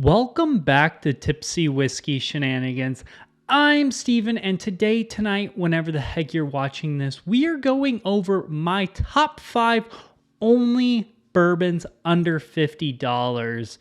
Welcome back to Tipsy Whiskey Shenanigans. I'm Steven, and tonight, whenever the heck you're watching this, we are going over my top 5 only bourbons under $50.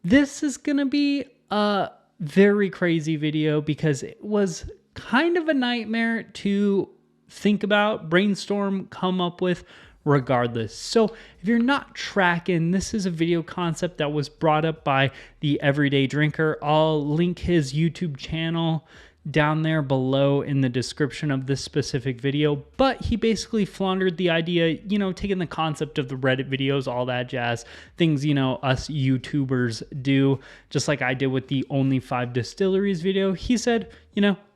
This is going to be a very crazy video because it was kind of a nightmare to think about, brainstorm, come up with regardless. So if you're not tracking, this is a video concept that was brought up by the Everyday Drinker. I'll link his YouTube channel down there below in the description of this specific video, but he basically floundered the idea, taking the concept of the Reddit videos, all that jazz, things, us YouTubers do, just like I did with the Only 5 Distilleries video. He said,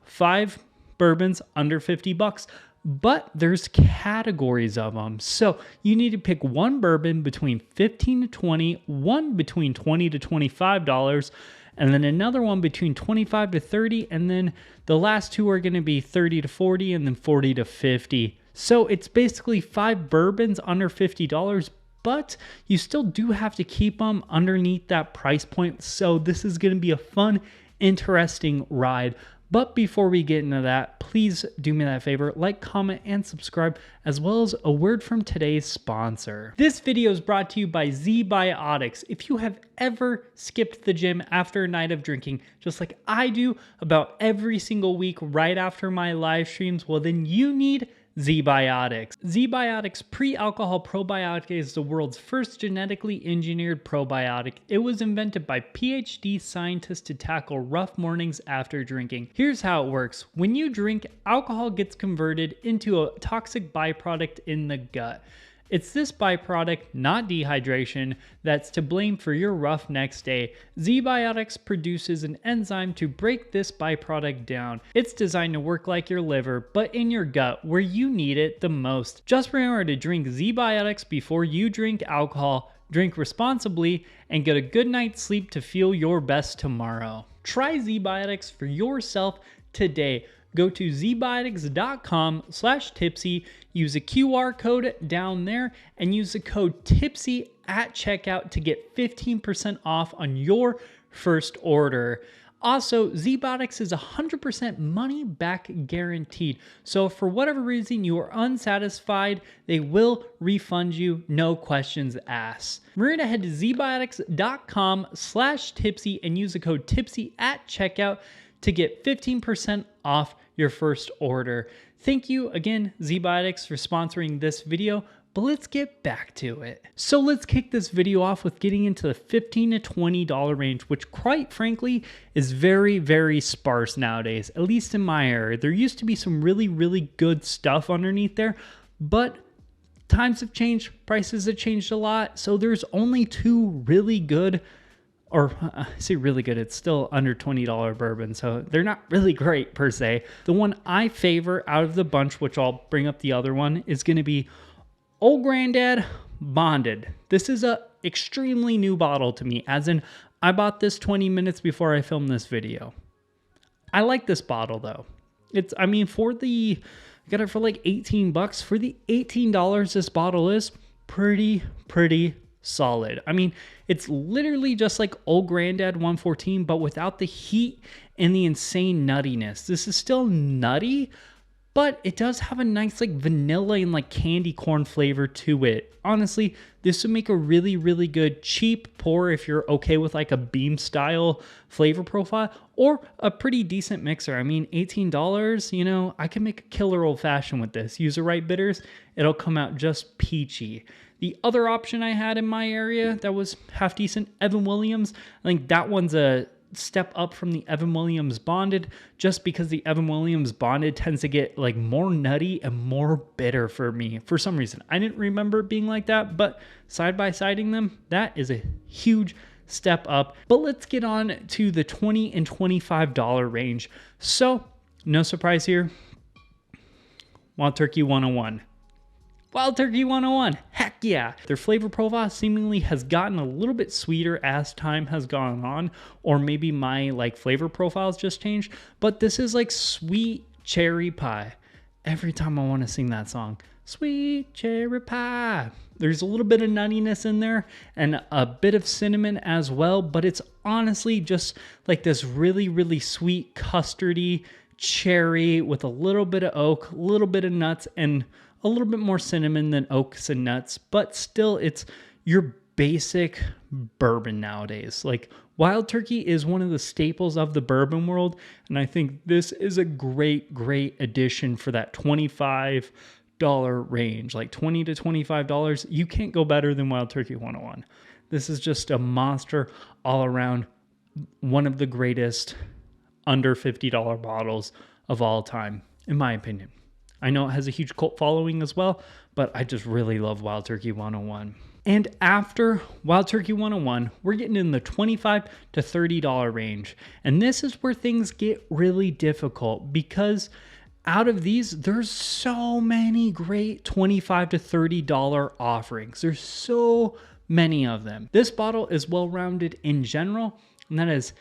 5 bourbons under $50. But there's categories of them. So you need to pick one bourbon between $15 to $20, one between $20 to $25, and then another one between $25 to $30, and then the last two are going to be $30 to $40 and then $40 to $50. So it's basically 5 bourbons under $50, but you still do have to keep them underneath that price point. So this is going to be a fun, interesting ride. But before we get into that, please do me that favor, like, comment, and subscribe, as well as a word from today's sponsor. This video is brought to you by ZBiotics. If you have ever skipped the gym after a night of drinking, just like I do about every single week right after my live streams, well then you need ZBiotics. ZBiotics Pre-Alcohol Probiotic is the world's first genetically engineered probiotic. It was invented by PhD scientists to tackle rough mornings after drinking. Here's how it works. When you drink, alcohol gets converted into a toxic byproduct in the gut. It's this byproduct, not dehydration, that's to blame for your rough next day. ZBiotics produces an enzyme to break this byproduct down. It's designed to work like your liver, but in your gut, where you need it the most. Just remember to drink ZBiotics before you drink alcohol, drink responsibly, and get a good night's sleep to feel your best tomorrow. Try ZBiotics for yourself today. Go to zbiotics.com/tipsy, use a QR code down there, and use the code TIPSY at checkout to get 15% off on your first order. Also, ZBiotics is 100% money back guaranteed. So if for whatever reason you are unsatisfied, they will refund you, no questions asked. Remember to head to zbiotics.com/tipsy and use the code TIPSY at checkout to get 15% off your first order. Thank you again, ZBiotics, for sponsoring this video, but let's get back to it. So let's kick this video off with getting into the $15 to $20 range, which quite frankly is very, very sparse nowadays, at least in my area. There used to be some really, really good stuff underneath there, but times have changed, prices have changed a lot, so there's only 2 really good, or I say really good, it's still under $20 bourbon, so they're not really great per se. The one I favor out of the bunch, which I'll bring up the other one, is going to be Old Grandad Bonded. This is a extremely new bottle to me, as in I bought this 20 minutes before I filmed this video. I like this bottle though. I got it for like 18 bucks. For the $18 this bottle is pretty solid. I mean, it's literally just like Old Grandad 114, but without the heat and the insane nuttiness. This is still nutty, but it does have a nice like vanilla and like candy corn flavor to it. Honestly, this would make a really, really good cheap pour if you're okay with like a beam style flavor profile, or a pretty decent mixer. I mean, $18, I can make a killer old fashioned with this. Use the right bitters, it'll come out just peachy. The other option I had in my area that was half decent, Evan Williams. I think that one's a step up from the Evan Williams Bonded, just because the Evan Williams Bonded tends to get like more nutty and more bitter for me for some reason. I didn't remember it being like that, but side by siding them, that is a huge step up. But let's get on to the $20 and $25 range. So no surprise here, Wild Turkey 101. Wild Turkey 101, heck yeah. Their flavor profile seemingly has gotten a little bit sweeter as time has gone on, or maybe my like flavor profiles just changed, but this is like sweet cherry pie. Every time I want to sing that song. sweet cherry pie. There's a little bit of nuttiness in there and a bit of cinnamon as well, but it's honestly just like this really, really sweet custardy cherry with a little bit of oak, a little bit of nuts, and a little bit more cinnamon than oaks and nuts, but still it's your basic bourbon nowadays. Like Wild Turkey is one of the staples of the bourbon world, and I think this is a great, great addition for that $25 range, like $20 to $25. You can't go better than Wild Turkey 101. This is just a monster all around, one of the greatest under $50 bottles of all time, in my opinion. I know it has a huge cult following as well, but I just really love Wild Turkey 101. And after Wild Turkey 101, we're getting in the $25 to $30 range. And this is where things get really difficult because out of these, there's so many great $25 to $30 offerings. There's so many of them. This bottle is well-rounded in general, and that is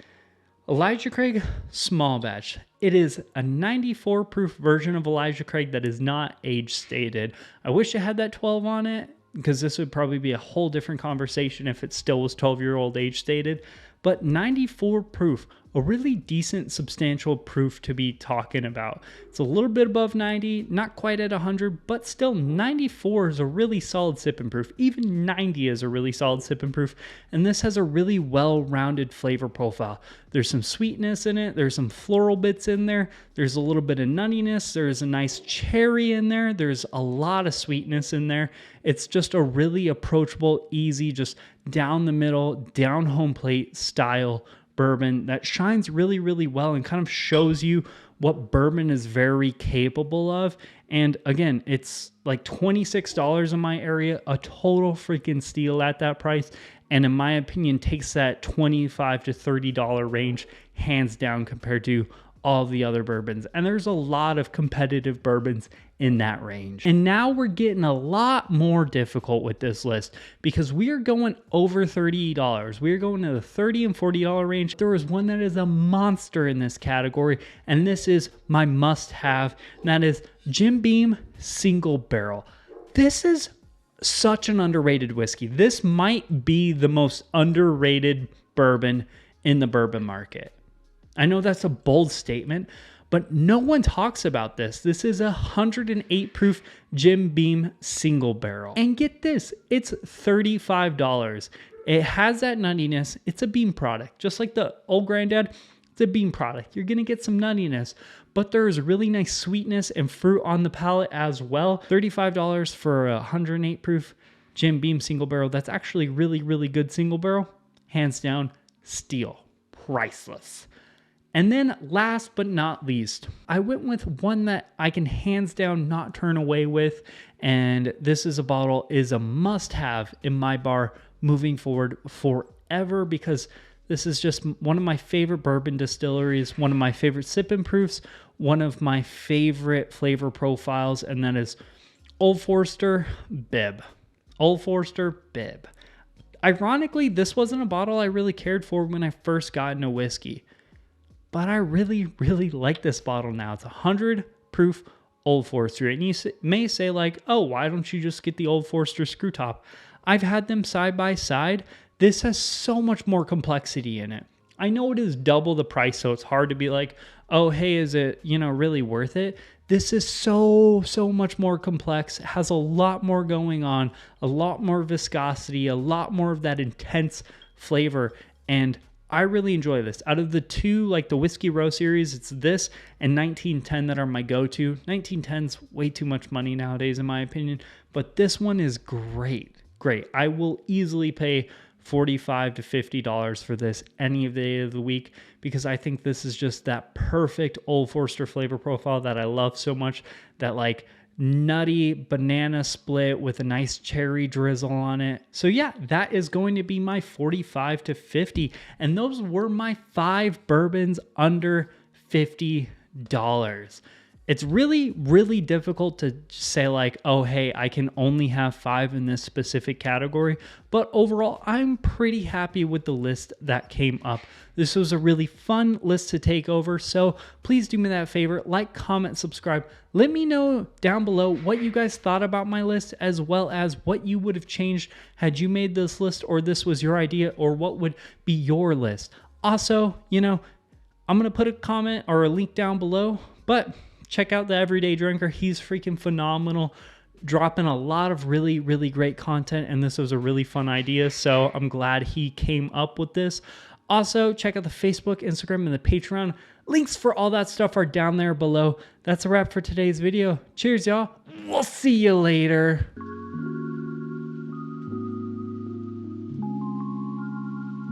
Elijah Craig Small Batch. It is a 94 proof version of Elijah Craig that is not age stated. I wish it had that 12 on it because this would probably be a whole different conversation if it still was 12-year-old age stated. But 94 proof, a really decent, substantial proof to be talking about. It's a little bit above 90, not quite at 100, but still 94 is a really solid sipping proof. Even 90 is a really solid sipping proof. And this has a really well-rounded flavor profile. There's some sweetness in it. There's some floral bits in there. There's a little bit of nuttiness. There's a nice cherry in there. There's a lot of sweetness in there. It's just a really approachable, easy, just down the middle, down home plate style bourbon that shines really, really well and kind of shows you what bourbon is very capable of. And again, it's like $26 in my area, a total freaking steal at that price. And in my opinion, takes that $25 to $30 range hands down compared to all the other bourbons. And there's a lot of competitive bourbons in that range. And now we're getting a lot more difficult with this list because we are going over $30. We are going to the $30 and $40 range. There is one that is a monster in this category, and this is my must-have, and that is Jim Beam Single Barrel. This is such an underrated whiskey. This might be the most underrated bourbon in the bourbon market. I know that's a bold statement, but no one talks about this. This is a 108 proof Jim Beam Single Barrel. And get this, it's $35. It has that nuttiness. It's a Beam product. Just like the old Grandad, it's a Beam product. You're going to get some nuttiness, but there's really nice sweetness and fruit on the palate as well. $35 for a 108 proof Jim Beam Single Barrel. That's actually really, really good single barrel. Hands down, steal. Priceless. And then last but not least, I went with one that I can hands down not turn away with. And this is a must-have in my bar moving forward forever because this is just one of my favorite bourbon distilleries, one of my favorite sipping proofs, one of my favorite flavor profiles, and that is Old Forester Bib. Old Forester Bib. Ironically, this wasn't a bottle I really cared for when I first got into whiskey. But I really, really like this bottle now. It's 100 proof Old Forester. And you may say like, oh, why don't you just get the Old Forester screw top? I've had them side by side. This has so much more complexity in it. I know it is double the price, so it's hard to be like, oh, hey, is it, really worth it? This is so much more complex. It has a lot more going on, a lot more viscosity, a lot more of that intense flavor. And I really enjoy this. Out of the two, like the Whiskey Row series, it's this and 1910 that are my go-to. 1910's way too much money nowadays, in my opinion, but this one is great. Great. I will easily pay $45 to $50 for this any of the day of the week because I think this is just that perfect Old Forester flavor profile that I love so much. That like nutty banana split with a nice cherry drizzle on it. So yeah, that is going to be my 45 to 50. And those were my 5 bourbons under $50. It's really, really difficult to say like, oh, hey, I can only have 5 in this specific category. But overall, I'm pretty happy with the list that came up. This was a really fun list to take over. So please do me that favor, like, comment, subscribe. Let me know down below what you guys thought about my list, as well as what you would have changed had you made this list, or this was your idea, or what would be your list. Also, you know, I'm going to put a comment or a link down below, but check out the Everyday Drinker. He's freaking phenomenal, dropping a lot of really, really great content, and this was a really fun idea, so I'm glad he came up with this. Also, check out the Facebook, Instagram, and the Patreon. Links for all that stuff are down there below. That's a wrap for today's video. Cheers, y'all. We'll see you later.